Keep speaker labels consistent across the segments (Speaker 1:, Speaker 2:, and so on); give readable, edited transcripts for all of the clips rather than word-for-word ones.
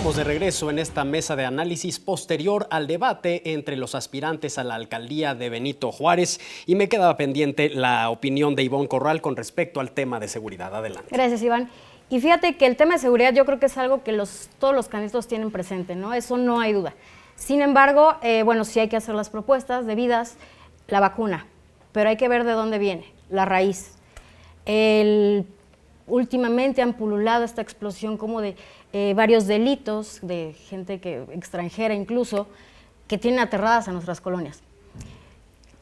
Speaker 1: Estamos de regreso en esta mesa de análisis posterior al debate entre los aspirantes a la alcaldía de Benito Juárez y me quedaba pendiente la opinión de Ivonne Corral con respecto al tema de seguridad. Adelante.
Speaker 2: Gracias, Iván. Y fíjate que el tema de seguridad yo creo que es algo que todos los candidatos tienen presente, ¿no? Eso no hay duda. Sin embargo, bueno, sí hay que hacer las propuestas debidas, la vacuna, pero hay que ver de dónde viene, la raíz. Últimamente han pululado esta explosión como de varios delitos de gente extranjera incluso, que tienen aterradas a nuestras colonias.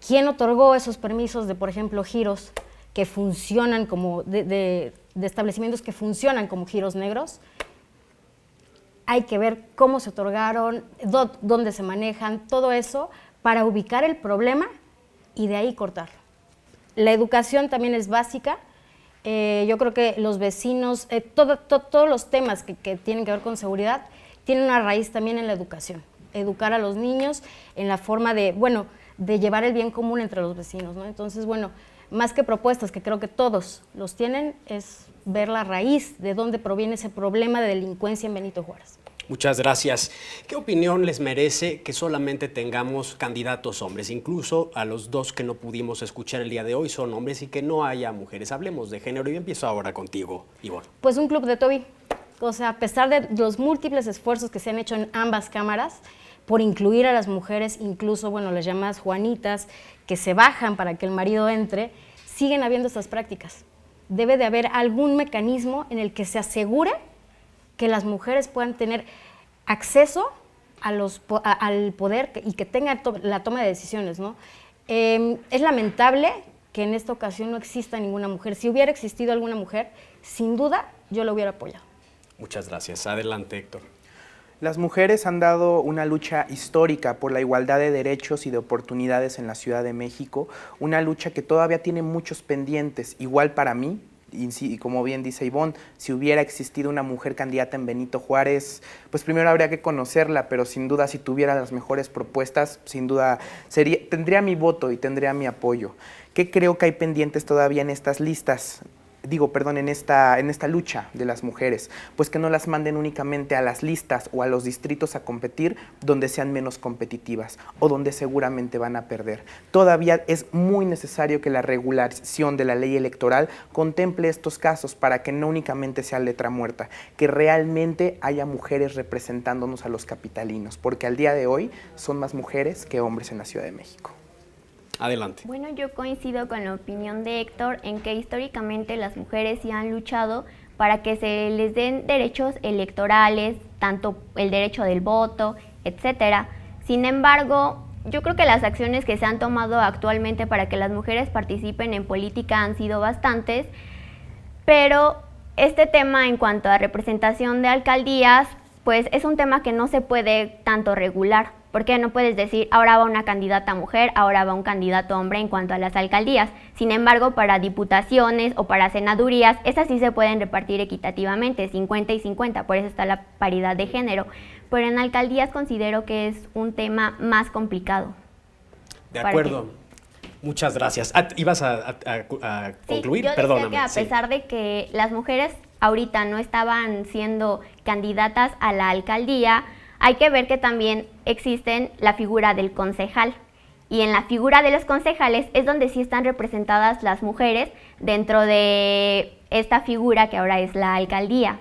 Speaker 2: ¿Quién otorgó esos permisos de, por ejemplo, giros que funcionan como de establecimientos que funcionan como giros negros? Hay que ver cómo se otorgaron, dónde se manejan, todo eso para ubicar el problema y de ahí cortarlo. La educación también es básica. Yo creo que los vecinos, todos los temas que tienen que ver con seguridad, tienen una raíz también en la educación. Educar a los niños en la forma de llevar el bien común entre los vecinos, ¿no? Entonces, bueno, más que propuestas, que creo que todos los tienen, es ver la raíz de dónde proviene ese problema de delincuencia en Benito Juárez.
Speaker 1: Muchas gracias. ¿Qué opinión les merece que solamente tengamos candidatos hombres? Incluso a los dos que no pudimos escuchar el día de hoy son hombres y que no haya mujeres. Hablemos de género y empiezo ahora contigo, Ivonne.
Speaker 2: Pues un club de Toby. O sea, a pesar de los múltiples esfuerzos que se han hecho en ambas cámaras por incluir a las mujeres, incluso, bueno, las llamadas Juanitas, que se bajan para que el marido entre, siguen habiendo estas prácticas. Debe de haber algún mecanismo en el que se asegure que las mujeres puedan tener acceso al poder y que tengan la toma de decisiones, ¿no? Es lamentable que en esta ocasión no exista ninguna mujer. Si hubiera existido alguna mujer, sin duda yo la hubiera apoyado.
Speaker 1: Muchas gracias. Adelante, Héctor.
Speaker 3: Las mujeres han dado una lucha histórica por la igualdad de derechos y de oportunidades en la Ciudad de México, una lucha que todavía tiene muchos pendientes, igual para mí. Y como bien dice Ivonne, si hubiera existido una mujer candidata en Benito Juárez, pues primero habría que conocerla, pero sin duda si tuviera las mejores propuestas, sin duda tendría mi voto y tendría mi apoyo. ¿Qué creo que hay pendientes todavía en estas listas? En esta lucha de las mujeres, pues que no las manden únicamente a las listas o a los distritos a competir donde sean menos competitivas o donde seguramente van a perder. Todavía es muy necesario que la regulación de la ley electoral contemple estos casos para que no únicamente sea letra muerta, que realmente haya mujeres representándonos a los capitalinos, porque al día de hoy son más mujeres que hombres en la Ciudad de México.
Speaker 1: Adelante.
Speaker 4: Bueno, yo coincido con la opinión de Héctor en que históricamente las mujeres sí han luchado para que se les den derechos electorales, tanto el derecho del voto, etcétera. Sin embargo, yo creo que las acciones que se han tomado actualmente para que las mujeres participen en política han sido bastantes, pero este tema en cuanto a representación de alcaldías, pues es un tema que no se puede tanto regular. Porque no puedes decir, ahora va una candidata mujer, ahora va un candidato hombre en cuanto a las alcaldías. Sin embargo, para diputaciones o para senadurías, esas sí se pueden repartir equitativamente, 50 y 50, por eso está la paridad de género. Pero en alcaldías considero que es un tema más complicado.
Speaker 1: De acuerdo. Muchas gracias. ¿Ibas a concluir?
Speaker 4: Sí, yo
Speaker 1: Perdóname.
Speaker 4: decía que a pesar de que las mujeres ahorita no estaban siendo candidatas a la alcaldía, hay que ver que también existen la figura del concejal. Y en la figura de los concejales es donde sí están representadas las mujeres dentro de esta figura que ahora es la alcaldía.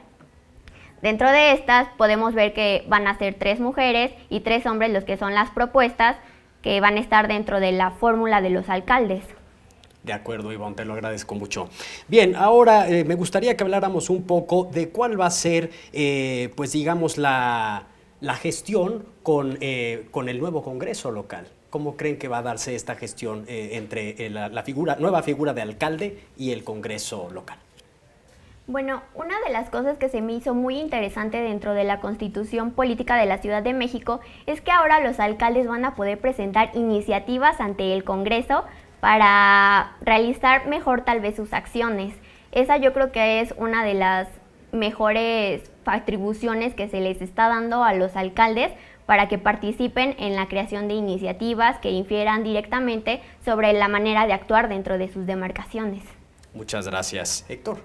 Speaker 4: Dentro de estas podemos ver que van a ser 3 mujeres y 3 hombres los que son las propuestas que van a estar dentro de la fórmula de los alcaldes.
Speaker 1: De acuerdo, Ivonne, te lo agradezco mucho. Bien, ahora me gustaría que habláramos un poco de cuál va a ser, pues digamos, la gestión con el nuevo Congreso local. ¿Cómo creen que va a darse esta gestión entre la nueva figura de alcalde y el Congreso local?
Speaker 4: Bueno, una de las cosas que se me hizo muy interesante dentro de la Constitución Política de la Ciudad de México es que ahora los alcaldes van a poder presentar iniciativas ante el Congreso para realizar mejor tal vez sus acciones. Esa yo creo que es una de las mejores atribuciones que se les está dando a los alcaldes para que participen en la creación de iniciativas que infieran directamente sobre la manera de actuar dentro de sus demarcaciones.
Speaker 1: Muchas gracias. Héctor.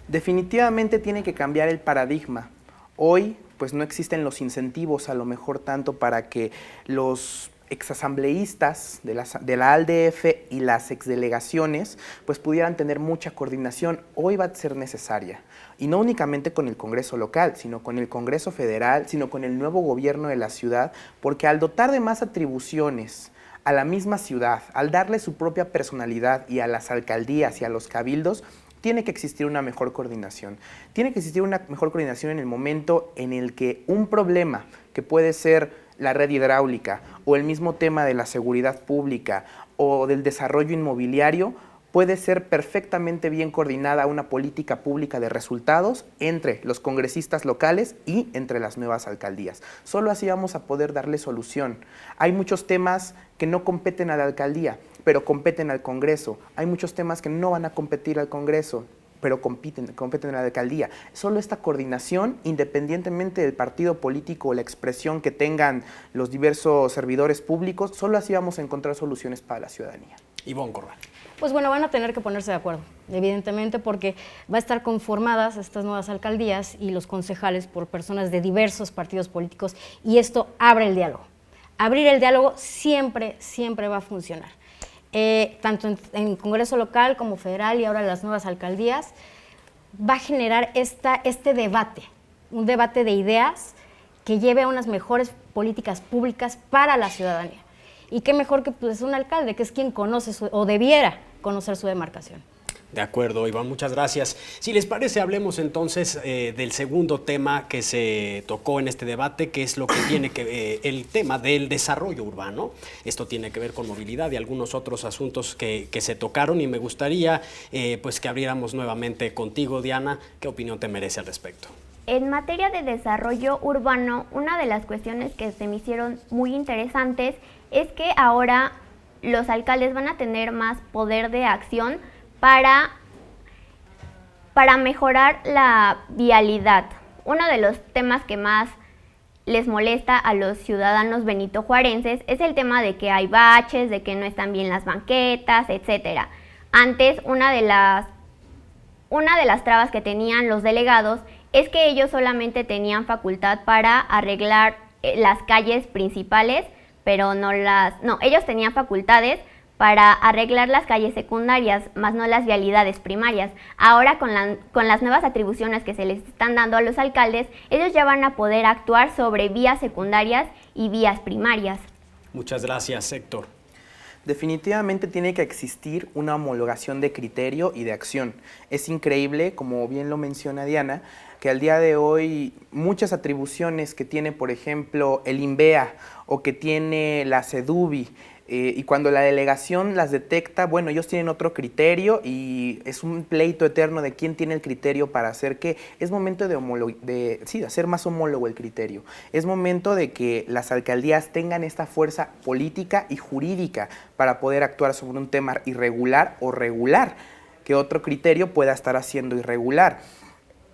Speaker 3: Definitivamente tiene que cambiar el paradigma. Hoy pues no existen los incentivos a lo mejor tanto para que los exasambleístas de la ALDF y las exdelegaciones pues pudieran tener mucha coordinación. Hoy va a ser necesaria, y no únicamente con el Congreso local, sino con el Congreso federal, sino con el nuevo gobierno de la ciudad, porque al dotar de más atribuciones a la misma ciudad, al darle su propia personalidad y a las alcaldías y a los cabildos, tiene que existir una mejor coordinación. Tiene que existir una mejor coordinación en el momento en el que un problema, que puede ser la red hidráulica o el mismo tema de la seguridad pública o del desarrollo inmobiliario, puede ser perfectamente bien coordinada una política pública de resultados entre los congresistas locales y entre las nuevas alcaldías. Solo así vamos a poder darle solución. Hay muchos temas que no competen a la alcaldía, pero competen al Congreso. Hay muchos temas que no van a competir al Congreso, pero compiten en la alcaldía. Solo esta coordinación, independientemente del partido político o la expresión que tengan los diversos servidores públicos, solo así vamos a encontrar soluciones para la ciudadanía.
Speaker 1: Ivonne Corral.
Speaker 2: Pues bueno, van a tener que ponerse de acuerdo, evidentemente, porque va a estar conformadas estas nuevas alcaldías y los concejales por personas de diversos partidos políticos, y esto abre el diálogo. Abrir el diálogo siempre va a funcionar. Tanto en Congreso local como federal y ahora las nuevas alcaldías, va a generar este debate, un debate de ideas que lleve a unas mejores políticas públicas para la ciudadanía. Y qué mejor que pues, un alcalde, que es quien conoce o debiera conocer su demarcación.
Speaker 1: De acuerdo, Ivonne, muchas gracias. Si les parece, hablemos entonces del segundo tema que se tocó en este debate, que es lo que tiene que el tema del desarrollo urbano. Esto tiene que ver con movilidad y algunos otros asuntos que se tocaron, y me gustaría pues que abriéramos nuevamente contigo, Diana. ¿Qué opinión te merece al respecto?
Speaker 4: En materia de desarrollo urbano, una de las cuestiones que se me hicieron muy interesantes es que ahora los alcaldes van a tener más poder de acción para mejorar la vialidad. Uno de los temas que más les molesta a los ciudadanos benitojuarenses es el tema de que hay baches, de que no están bien las banquetas, etc. Antes, una de las trabas que tenían los delegados es que ellos solamente tenían facultad para arreglar las calles principales, pero ellos tenían facultades para arreglar las calles secundarias, más no las vialidades primarias. Ahora, con las nuevas atribuciones que se les están dando a los alcaldes, ellos ya van a poder actuar sobre vías secundarias y vías primarias.
Speaker 1: Muchas gracias, Héctor.
Speaker 3: Definitivamente tiene que existir una homologación de criterio y de acción. Es increíble, como bien lo menciona Diana, que al día de hoy muchas atribuciones que tiene, por ejemplo, el INVEA o que tiene la SEDUBI, y cuando la delegación las detecta, bueno, ellos tienen otro criterio y es un pleito eterno de quién tiene el criterio para hacer qué. Es momento de hacer más homólogo el criterio. Es momento de que las alcaldías tengan esta fuerza política y jurídica para poder actuar sobre un tema irregular o regular, que otro criterio pueda estar haciendo irregular.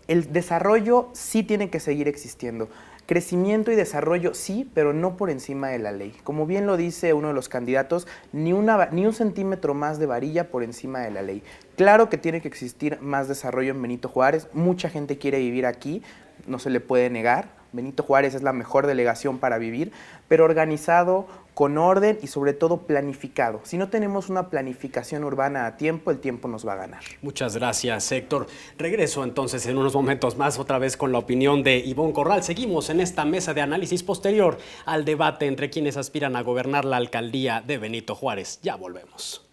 Speaker 3: El desarrollo sí tiene que seguir existiendo. Crecimiento y desarrollo sí, pero no por encima de la ley. Como bien lo dice uno de los candidatos, ni un centímetro más de varilla por encima de la ley. Claro que tiene que existir más desarrollo en Benito Juárez. Mucha gente quiere vivir aquí, no se le puede negar. Benito Juárez es la mejor delegación para vivir, pero organizado, con orden y sobre todo planificado. Si no tenemos una planificación urbana a tiempo, el tiempo nos va a ganar.
Speaker 1: Muchas gracias, Héctor. Regreso entonces en unos momentos más otra vez con la opinión de Ivonne Corral. Seguimos en esta mesa de análisis posterior al debate entre quienes aspiran a gobernar la alcaldía de Benito Juárez. Ya volvemos.